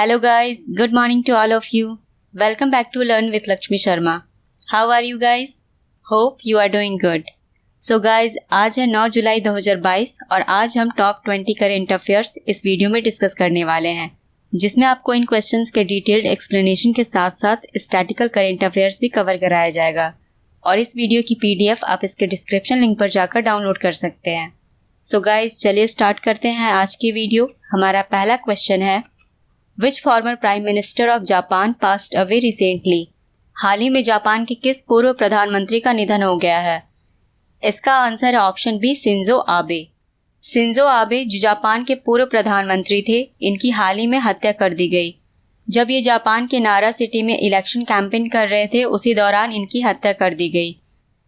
Hello guys, good morning to all of you. Welcome back to Learn with Lakshmi Sharma. How are you guys? Hope you are doing good. So guys, आज है 9 जुलाई 2022 और आज हम top 20 current affairs इस video में discuss करने वाले हैं, जिसमें आपको इन क्वेश्चंस के डिटेल्ड एक्सप्लेनेशन के साथ साथ स्टैटिकल करेंट अफेयर्स भी कवर कराया जाएगा और इस वीडियो की PDF आप इसके डिस्क्रिप्शन लिंक पर जाकर डाउनलोड कर सकते हैं। सो गाइज, चलिए स्टार्ट करते हैं आज की वीडियो। हमारा पहला क्वेश्चन है, which former prime minister of Japan passed away recently? हाल ही में जापान के किस पूर्व प्रधानमंत्री का निधन हो गया है? इसका आंसर है option B, Shinzo Abe. Shinzo Abe जो जापान के पूर्व प्रधानमंत्री थे, इनकी हाल ही में हत्या कर दी गई। जब ये जापान के नारा सिटी में इलेक्शन कैंपेन कर रहे थे, उसी दौरान इनकी हत्या कर दी गई।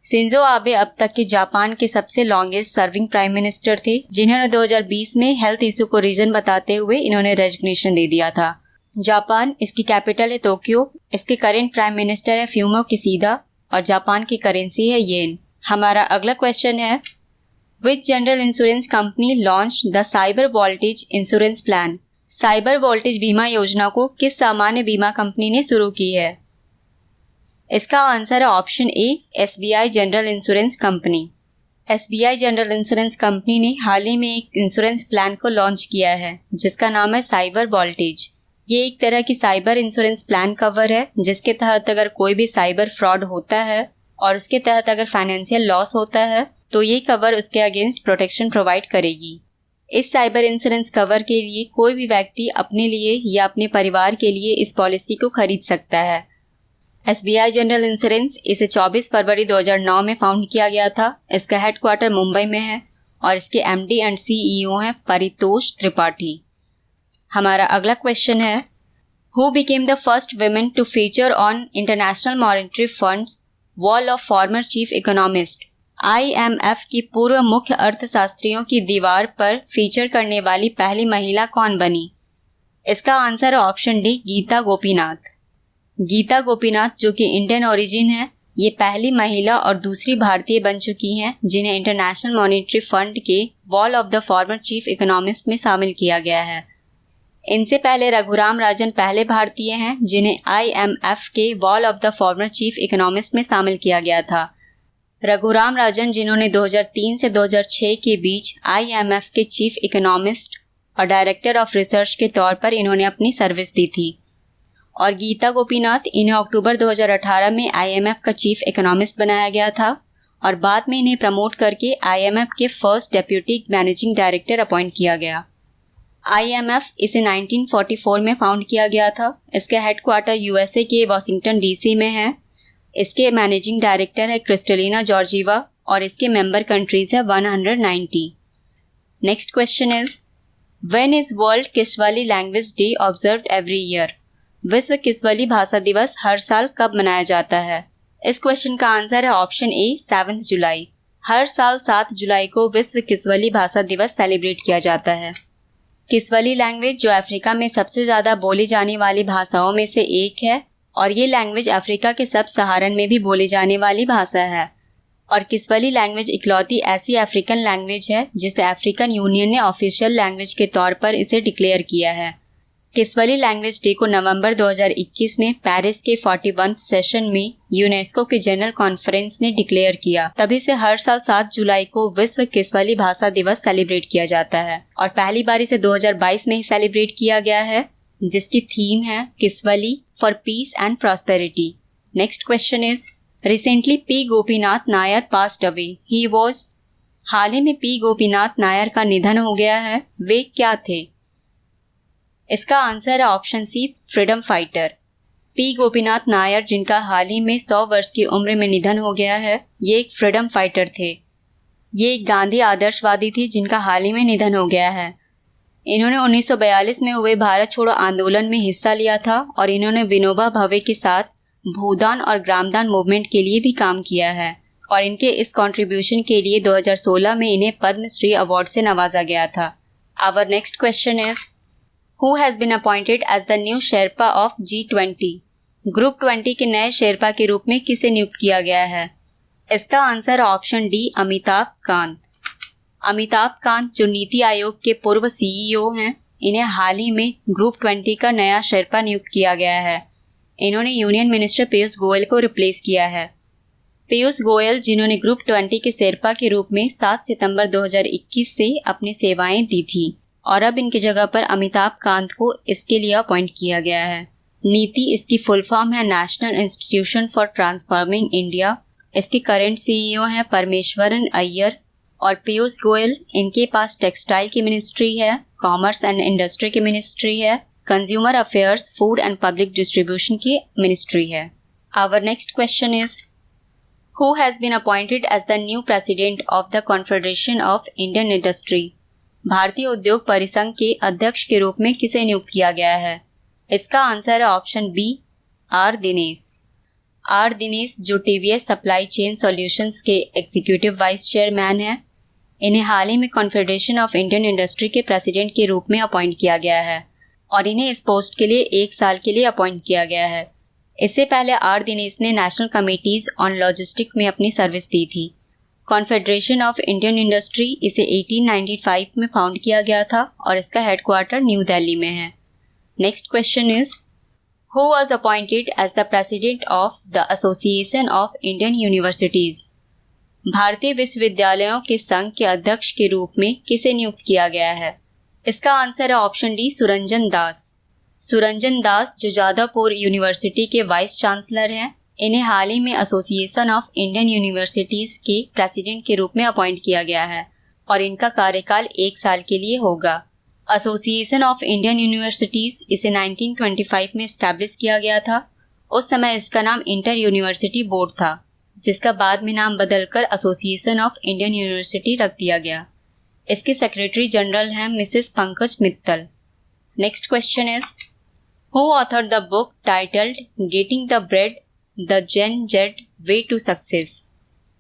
शिंजो आबे अब तक के जापान के सबसे लॉन्गेस्ट सर्विंग प्राइम मिनिस्टर थे, जिन्होंने 2020 में हेल्थ इशू को रीजन बताते हुए इन्होंने रेजिग्नेशन दे दिया था। जापान, इसकी कैपिटल है टोक्यो। इसके करंट प्राइम मिनिस्टर है फ्यूमियो किशिदा और जापान की करेंसी है येन। हमारा अगला क्वेश्चन है, which general insurance company launch the cyber voltage insurance plan? Cyber voltage बीमा योजना को किस सामान्य बीमा कंपनी ने शुरू की है? इसका आंसर है ऑप्शन ए, SBI general insurance company. SBI general insurance company ने हाल ही में एक इंश्योरेंस प्लान को लॉन्च किया है, जिसका नाम है साइबर वोल्टेज। ये एक तरह की साइबर इंश्योरेंस प्लान कवर है, जिसके तहत अगर कोई भी साइबर फ्रॉड होता है और उसके तहत अगर फाइनेंशियल लॉस होता है, तो ये कवर उसके अगेंस्ट प्रोटेक्शन प्रोवाइड करेगी। इस साइबर इंश्योरेंस कवर के लिए कोई भी व्यक्ति अपने लिए या अपने परिवार के लिए इस पॉलिसी को खरीद सकता है। SBI जनरल इंश्योरेंस इसे 24 फरवरी 2009 में फाउंड किया गया था। इसका हेडक्वार्टर मुंबई में है और इसके MD एंड CEO हैं परितोष त्रिपाठी। हमारा अगला क्वेश्चन है, who became the first women to feature on International Monetary Fund's wall of former chief economist? IMF की पूर्व मुख्य अर्थशास्त्रियों की दीवार पर फीचर करने वाली पहली महिला कौन बनी? इसका आंसर है ऑप्शन डी, गीता गोपीनाथ। गीता गोपीनाथ, जो कि इंडियन ओरिजिन है, ये पहली महिला और दूसरी भारतीय बन चुकी हैं जिन्हें इंटरनेशनल मॉनेटरी फंड के wall of the former chief economist में शामिल किया गया है। इनसे पहले रघुराम राजन पहले भारतीय हैं जिन्हें IMF के wall of the former chief economist में शामिल किया गया था। रघुराम राजन, जिन्होंने 2003 से 2006 के बीच IMF के चीफ इकोनॉमिस्ट और डायरेक्टर ऑफ रिसर्च के तौर पर इन्होंने अपनी सर्विस दी थी, और गीता गोपीनाथ, इन्हें अक्टूबर 2018 में IMF का चीफ इकोनॉमिस्ट बनाया गया था और बाद में इन्हें प्रमोट करके IMF के first deputy managing director appoint किया गया। IMF इसे 1944 में फाउंड किया गया था। इसका हेडक्वार्टर USA के वॉशिंगटन DC में है। इसके मैनेजिंग डायरेक्टर है क्रिस्टलिना जॉर्जीवा और इसके मेंबर कंट्रीज है 190। Next question is, when is world Kiswahili language day observed every year? विश्व किश्वाली भाषा दिवस हर साल कब मनाया जाता है? इस क्वेश्चन का आंसर है ऑप्शन ए, 7 जुलाई। हर साल 7 जुलाई को विश्व किश्वाली भाषा दिवस सेलिब्रेट किया जाता है। किश्वाली लैंग्वेज, जो अफ्रीका में सबसे ज़्यादा बोली जाने वाली भाषाओं में से एक है, और ये लैंग्वेज अफ्रीका के सब सहारन में भी बोली जाने वाली भाषा है। और किश्वाली लैंग्वेज इकलौती ऐसी अफ्रीकन लैंग्वेज है जिसे अफ्रीकन यूनियन ने ऑफिशियल लैंग्वेज के तौर पर इसे डिक्लेयर किया है। किश्वाली लैंग्वेज डे को नवंबर 2021 में पेरिस के 41th सेशन में यूनेस्को के जनरल कॉन्फ्रेंस ने डिक्लेयर किया। तभी से हर साल 7 जुलाई को विश्व किश्वाली भाषा दिवस सेलिब्रेट किया जाता है और पहली बार इसे 2022 में ही सेलिब्रेट किया गया है, जिसकी थीम है Kiswahili for peace and prosperity. Next question is, recently P. Gopinath Nair passed away, he was? हाल ही में P. गोपीनाथ नायर का निधन हो गया है। वे क्या थे? इसका आंसर है option C, freedom fighter. P. Gopinath Nair, जिनका हाल ही में 100 वर्ष की उम्र में निधन हो गया है, ये एक फ्रीडम फाइटर थे। ये एक गांधी आदर्शवादी थी जिनका हाल ही में निधन हो गया है। इन्होंने 1942 में हुए भारत छोड़ो आंदोलन में हिस्सा लिया था और इन्होंने विनोबा भावे के साथ भूदान और ग्रामदान मूवमेंट के लिए भी काम किया है और इनके इस कंट्रीब्यूशन के लिए 2016 में इन्हें पद्मश्री अवार्ड से नवाजा गया था। Our next question is, Who has been appointed as the new Sherpa of G20? Group 20 के नए शेरपा के रूप में किसे नियुक्त किया गया है? इसका answer option D, Amitabh Kant. Amitabh Kant, जो नीति आयोग के पूर्व CEO हैं, इन्हें हाल ही में ग्रुप 20 का नया शेर्पा नियुक्त किया गया है। इन्होंने यूनियन मिनिस्टर पीयूष गोयल को रिप्लेस किया है। पीयूष गोयल, जिन्होंने ग्रुप 20 के शेर्पा के रूप में 7 सितंबर 2021 से अपनी सेवाएं दी थी और अब इनकी जगह पर अमिताभ कांत को इसके लिए अपॉइंट किया गया है। नीति इसकी फुल फॉर्म है National Institution for Transforming India. इसके करंट सीईओ हैं परमेश्वरन अय्यर और पीयूष गोयल। इनके पास टेक्सटाइल की मिनिस्ट्री है, कॉमर्स एंड इंडस्ट्री की मिनिस्ट्री है, consumer affairs, food and public distribution की मिनिस्ट्री है। Our next question is Who has been appointed as the new president of the Confederation of Indian Industry? भारतीय उद्योग परिसंघ के अध्यक्ष के रूप में किसे नियुक्त किया गया है? इसका आंसर है option B, R Dinesh. R Dinesh, जो टीवीएस सप्लाई चेन सॉल्यूशंस के एग्जीक्यूटिव वाइस चेयरमैन हैं, इन्हें हाल ही में कॉन्फेडरेशन ऑफ इंडियन इंडस्ट्री के प्रेसिडेंट के रूप में अपॉइंट किया गया है और इन्हें इस पोस्ट के लिए 1 साल के लिए अपॉइंट किया गया है। इससे पहले आर दिनेश ने नेशनल कमिटीज ऑन लॉजिस्टिक में अपनी सर्विस दी थी। कॉन्फेडरेशन ऑफ इंडियन इंडस्ट्री इसे 1895 में फाउंड किया गया था और इसका हेडक्वार्टर न्यू दिल्ली में है। Next question is who was appointed as the president of the Association of Indian Universities? भारतीय विश्वविद्यालयों के संघ के अध्यक्ष के रूप में किसे नियुक्त किया गया है? इसका आंसर है ऑप्शन डी, सुरंजन दास। सुरंजन दास, जो जादवपुर यूनिवर्सिटी के वाइस चांसलर हैं, इन्हें हाल ही में एसोसिएशन ऑफ इंडियन यूनिवर्सिटीज़ के प्रेसिडेंट के रूप में अपॉइंट किया गया है और इनका कार्यकाल 1 साल के लिए होगा। एसोसिएशन ऑफ इंडियन यूनिवर्सिटीज़ इसे 1925 में इस्टेब्लिश किया गया था। उस समय इसका नाम इंटर यूनिवर्सिटी बोर्ड था, जिसका बाद में नाम बदलकर एसोसिएशन ऑफ इंडियन यूनिवर्सिटी रख दिया गया। इसके सेक्रेटरी जनरल हैं Mrs Pankaj Mittal. Next question is Who authored the book titled Getting the Bread, the Gen Z Way to Success?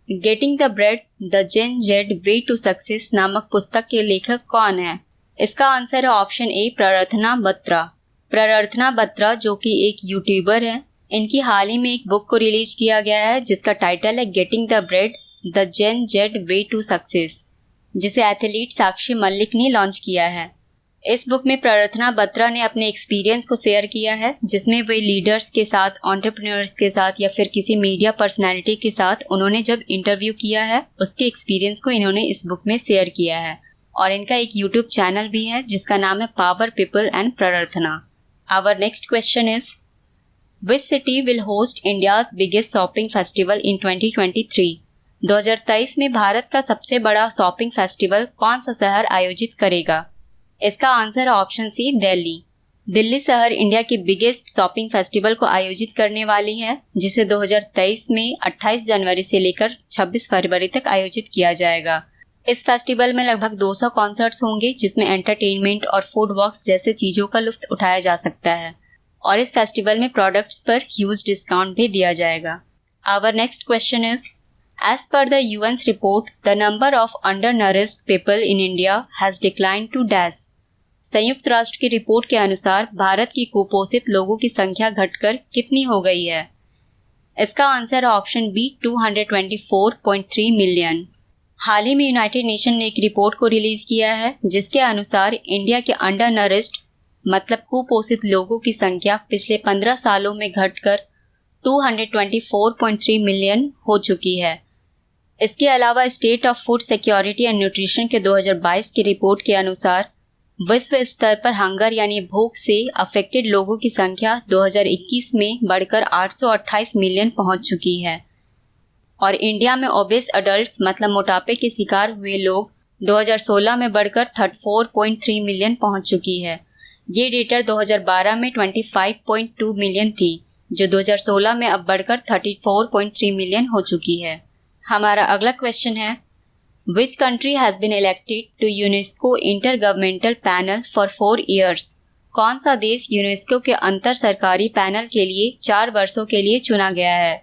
Getting the Bread, the Gen Z Way to Success नामक पुस्तक के लेखक कौन है? इसका आंसर है ऑप्शन ए, प्रार्थना बत्रा। प्रार्थना बत्रा, जो कि एक यूट्यूबर है, इनकी हाल ही में एक बुक को रिलीज किया गया है जिसका टाइटल है getting the bread, the Gen Z way to success, जिसे एथलीट साक्षी मलिक ने लॉन्च किया है। इस बुक में प्रार्थना बत्रा ने अपने एक्सपीरियंस को शेयर किया है, जिसमें वे लीडर्स के साथ, एंटरप्रेन्योर्स के साथ या फिर किसी मीडिया पर्सनैलिटी के साथ उन्होंने जब इंटरव्यू किया है, उसके एक्सपीरियंस को इन्होंने इस बुक में शेयर किया है। और इनका एक यूट्यूब चैनल भी है जिसका नाम है power people and Prarthana. Our next question is which city will host India's biggest shopping festival in 2023? 2023 में भारत का सबसे बड़ा शॉपिंग फेस्टिवल कौन सा शहर आयोजित करेगा? इसका आंसर है ऑप्शन सी, दिल्ली। दिल्ली शहर इंडिया के बिगेस्ट शॉपिंग फेस्टिवल को आयोजित करने वाली है, जिसे 2023 में 28 जनवरी से लेकर 26 फरवरी तक आयोजित किया जाएगा। इस फेस्टिवल में लगभग 200 कॉन्सर्ट्स होंगे, जिसमें एंटरटेनमेंट और फूड वॉक्स जैसे चीज़ों का लुत्फ उठाया जा सकता है और इस फेस्टिवल में प्रोडक्ट्स पर ह्यूज डिस्काउंट भी दिया जाएगा। Our next question is As per the UN's report, the number of undernourished people in India has declined to dash. संयुक्त राष्ट्र की रिपोर्ट के अनुसार भारत की कुपोषित लोगों की संख्या घटकर कितनी हो गई है? इसका आंसर है ऑप्शन बी, 224.3 मिलियन। हाल ही में यूनाइटेड नेशन ने एक रिपोर्ट को रिलीज किया है जिसके अनुसार इंडिया के अंडरनरिश्ड मतलब कुपोषित लोगों की संख्या पिछले 15 सालों में घटकर 224.3 मिलियन हो चुकी है। इसके अलावा state of food security and nutrition के 2022 की रिपोर्ट के अनुसार विश्व स्तर पर हंगर यानी भूख से अफेक्टेड लोगों की संख्या 2021 में बढ़कर 828 मिलियन पहुंच चुकी है और इंडिया में ओबेस अडल्ट्स मतलब मोटापे के शिकार हुए लोग 2016 में बढ़कर 34.3 मिलियन पहुंच चुकी है। ये डेटा 2012 में 25.2 मिलियन थी, जो 2016 में अब बढ़कर 34.3 मिलियन हो चुकी है। हमारा अगला क्वेश्चन है Which country has been elected to UNESCO Intergovernmental Panel for 4 years? कौन सा देश यूनेस्को के अंतर सरकारी पैनल के लिए 4 वर्षों के लिए चुना गया है?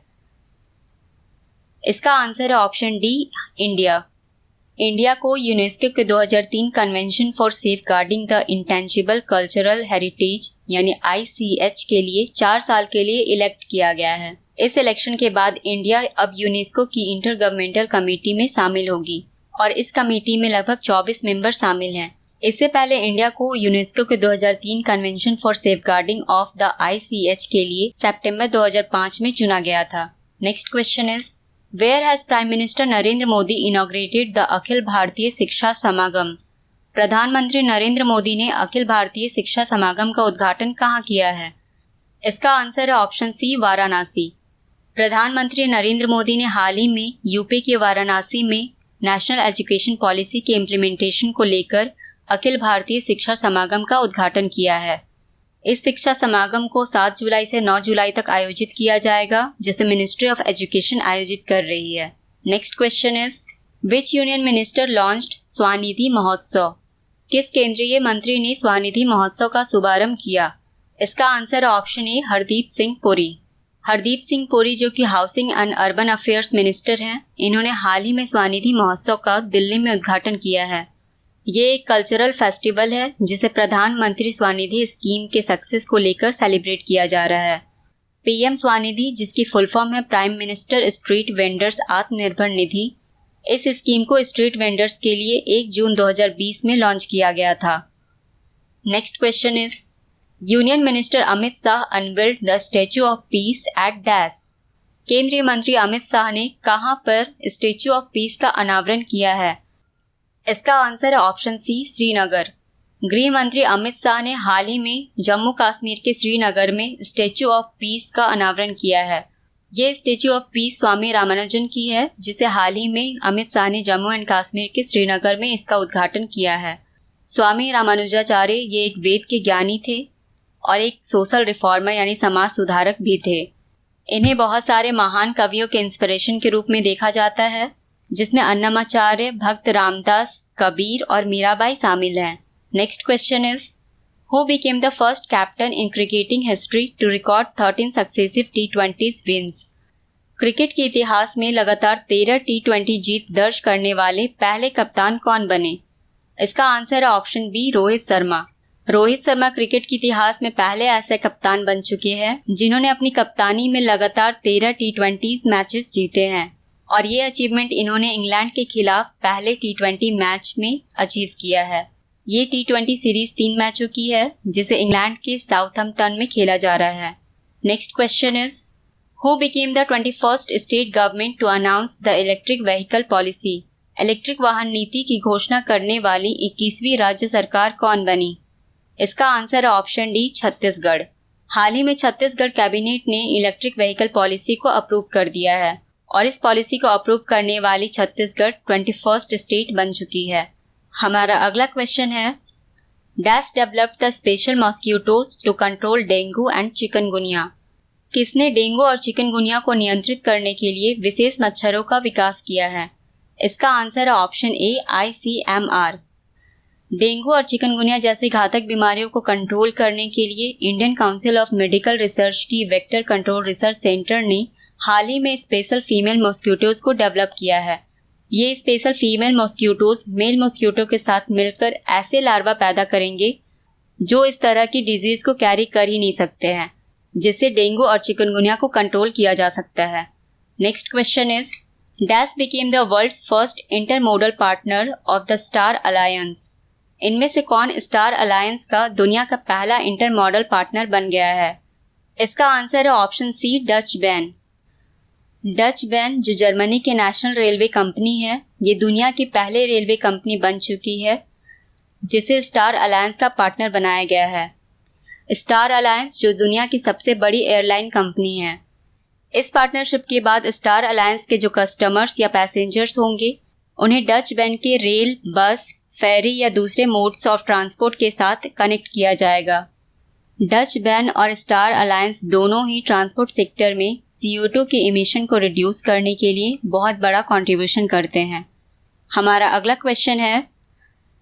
इसका आंसर है ऑप्शन डी, इंडिया। इंडिया को यूनेस्को के 2003 convention for safeguarding the intangible cultural heritage यानी ICH के लिए 4 साल के लिए इलेक्ट किया गया है। इस इलेक्शन के बाद इंडिया अब यूनेस्को की इंटर गवर्नमेंटल कमेटी में शामिल होगी और इस कमेटी में लगभग 24 मेंबर शामिल हैं इससे पहले इंडिया को यूनेस्को के 2003 convention for safeguarding of the ICH के लिए सितंबर 2005 में चुना गया था। Next question is, where has prime minister Narendra Modi inaugurated the Akhil Bharatiya Shiksha समागम? प्रधानमंत्री नरेंद्र मोदी ने अखिल भारतीय शिक्षा समागम का उद्घाटन कहाँ किया है? इसका आंसर है ऑप्शन सी, वाराणसी। प्रधानमंत्री नरेंद्र मोदी ने हाल ही में यूपी के वाराणसी में नेशनल एजुकेशन पॉलिसी के इम्प्लीमेंटेशन को लेकर अखिल भारतीय शिक्षा समागम का उद्घाटन किया है। इस शिक्षा समागम को 7 जुलाई से 9 जुलाई तक आयोजित किया जाएगा, जिसे मिनिस्ट्री ऑफ एजुकेशन आयोजित कर रही है। Next question is, which union minister launched Svanidhi महोत्सव? किस केंद्रीय मंत्री ने स्वनिधि महोत्सव का शुभारंभ किया? इसका answer option A, Hardeep Singh Puri. Hardeep Singh Puri जो कि housing and urban affairs minister हैं, इन्होंने हाल ही में स्वनिधि महोत्सव का दिल्ली में उद्घाटन किया है। ये एक कल्चरल फेस्टिवल है जिसे प्रधानमंत्री स्वनिधि स्कीम के सक्सेस को लेकर सेलिब्रेट किया जा रहा है। PM स्वनिधि, जिसकी फुल फॉर्म है prime minister street vendors Atmanirbhar Nidhi, इस स्कीम को स्ट्रीट वेंडर्स के लिए 1 जून 2020 में लॉन्च किया गया था। Next question is, union minister Amit Shah unveiled the Statue of Peace at dash? केंद्रीय मंत्री अमित शाह ने कहां पर स्टैच्यू ऑफ पीस का अनावरण किया है? इसका आंसर है ऑप्शन सी, श्रीनगर। गृह मंत्री अमित शाह ने हाल ही में जम्मू कश्मीर के श्रीनगर में स्टैच्यू ऑफ पीस का अनावरण किया है। ये स्टैच्यू ऑफ पीस स्वामी रामानुजन की है, जिसे हाल ही में अमित शाह ने जम्मू एंड कश्मीर के श्रीनगर में इसका उद्घाटन किया है। स्वामी रामानुजाचार्य ये एक वेद के ज्ञानी थे और एक सोशल रिफॉर्मर यानी समाज सुधारक भी थे। इन्हें बहुत सारे महान कवियों के इंस्पिरेशन के रूप में देखा जाता है, जिसमें अन्नमाचार्य, भक्त रामदास, कबीर और मीराबाई शामिल हैं। Next question is, who became the first captain in cricketing history to record 13 successive T20 wins? Cricket के इतिहास में लगातार 13 T20 जीत दर्ज करने वाले पहले कप्तान कौन बने? इसका आंसर है option B, Rohit Sharma. Rohit Sharma cricket के इतिहास में पहले ऐसे कप्तान बन चुके हैं जिन्होंने अपनी कप्तानी में लगातार 13 T20 मैचेस जीते हैं और ये अचीवमेंट इन्होंने इंग्लैंड के खिलाफ पहले T20 मैच में अचीव किया है। ये T20 सीरीज 3 मैचों की है, जिसे इंग्लैंड के साउथहैम्पटन में खेला जा रहा है। Next question is, who became the 21st state government to announce the electric vehicle policy? Electric वाहन नीति की घोषणा करने वाली 21वीं राज्य सरकार कौन बनी? इसका आंसर है ऑप्शन डी, छत्तीसगढ़। हाल ही में छत्तीसगढ़ कैबिनेट ने इलेक्ट्रिक व्हीकल पॉलिसी को अप्रूव कर दिया है और इस पॉलिसी को अप्रूव करने वाली छत्तीसगढ़ 21st स्टेट बन चुकी है। हमारा अगला क्वेश्चन है, dash developed the special mosquitoes to control dengue and chikungunya? किसने डेंगू और चिकनगुनिया को नियंत्रित करने के लिए विशेष मच्छरों का विकास किया है? इसका आंसर है ऑप्शन ए, ICMR। डेंगू और चिकनगुनिया जैसी घातक बीमारियों को कंट्रोल करने के लिए Indian Council of Medical Research की वेक्टर कंट्रोल रिसर्च सेंटर ने हाल ही में स्पेशल फीमेल मॉस्किटोज को डेवलप किया है। ये special female mosquitoes male mosquito के साथ मिलकर ऐसे लार्वा पैदा करेंगे जो इस तरह की डिजीज को कैरी कर ही नहीं सकते हैं, जिससे डेंगू और चिकनगुनिया को कंट्रोल किया जा सकता है। Next question is, dash became the world's first intermodal partner of the Star Alliance? इनमें से कौन स्टार अलायंस का दुनिया का पहला इंटरमॉडल पार्टनर बन गया है? इसका आंसर है option C, Deutsche Bahn. Deutsche Bahn जो जर्मनी के नेशनल रेलवे कंपनी है, ये दुनिया की पहले रेलवे कंपनी बन चुकी है जिसे स्टार अलायंस का पार्टनर बनाया गया है। स्टार अलायंस जो दुनिया की सबसे बड़ी एयरलाइन कंपनी है। इस पार्टनरशिप के बाद स्टार अलायंस के जो कस्टमर्स या पैसेंजर्स होंगे उन्हें डच बैन के रेल, बस, फेरी या दूसरे मोड्स ऑफ ट्रांसपोर्ट के साथ कनेक्ट किया जाएगा। डच बैन और स्टार अलायंस दोनों ही ट्रांसपोर्ट सेक्टर में CO2 के इमिशन को रिड्यूस करने के लिए बहुत बड़ा कंट्रीब्यूशन करते हैं। हमारा अगला क्वेश्चन है,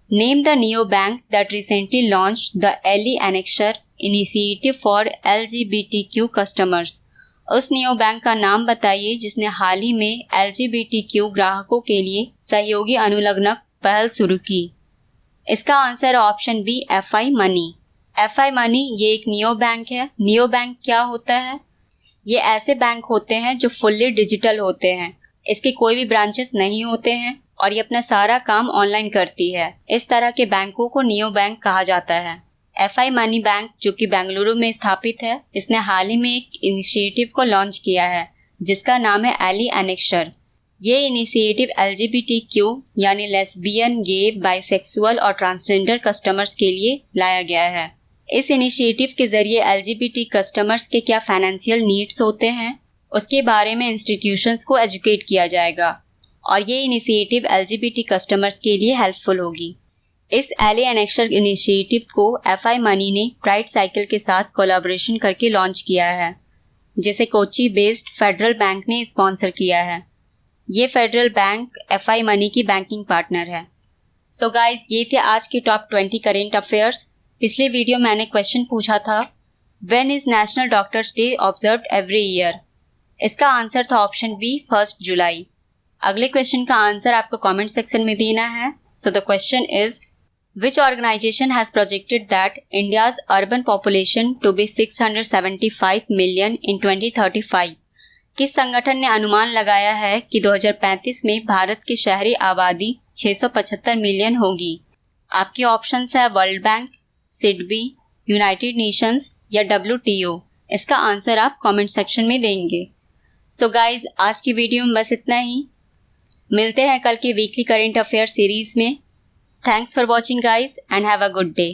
name the neo bank that recently launched the ally annexure initiative for LGBTQ customers? उस नियो बैंक का नाम बताइए जिसने हाल ही में LGBTQ ग्राहकों के लिए सहयोगी अनुलग्नक पहल शुरू की। इसका answer option B, FI Money. FI Money ये एक नियो बैंक है। नियो बैंक क्या होता है? ये ऐसे बैंक होते हैं जो फुल्ली डिजिटल होते हैं। इसके कोई भी ब्रांचेस नहीं होते हैं और ये अपना सारा काम ऑनलाइन करती है। इस तरह के बैंकों को नियो बैंक कहा जाता है। FI मनी बैंक जो कि बेंगलुरु में स्थापित है, इसने हाल ही में एक इनिशिएटिव को लॉन्च किया है जिसका नाम है एली एनेक्शर। ये इनिशिएटिव LGBTQ यानी लेस्बियन, गे, बाइसेक्सुअल और ट्रांसजेंडर कस्टमर्स के लिए लाया गया है। इस इनिशिएटिव के जरिए LGBT कस्टमर्स के क्या फाइनेंशियल नीड्स होते हैं उसके बारे में इंस्टीट्यूशंस को एजुकेट किया जाएगा और ये इनिशिएटिव LGBT कस्टमर्स के लिए हेल्पफुल होगी। इस एली एनेक्शर इनिशिएटिव को FI मनी ने प्राइड साइकिल के साथ कोलैबोरेशन करके लॉन्च किया है, जिसे कोची बेस्ड फेडरल बैंक ने स्पॉन्सर किया है। ये फेडरल बैंक FI मनी की बैंकिंग पार्टनर है। सो गाइस, ये थे आज के टॉप 20 करेंट अफेयर्स। पिछले वीडियो मैंने क्वेश्चन पूछा था, when is national doctors day observed every year? इसका आंसर था ऑप्शन बी 1 जुलाई। अगले क्वेश्चन का आंसर आपको कमेंट सेक्शन में देना है। So the question is, which organization has projected that India's urban population to be 675 million in 2035? किस संगठन ने अनुमान लगाया है कि 2035 में भारत की शहरी आबादी 675 मिलियन होगी? आपके ऑप्शंस है world bank, SIDBI, United Nations या WTO। इसका आंसर आप कमेंट सेक्शन में देंगे। सो गाइज, आज की वीडियो में बस इतना ही। मिलते हैं कल के वीकली करेंट अफेयर सीरीज में। Thanks for watching guys and have a good day.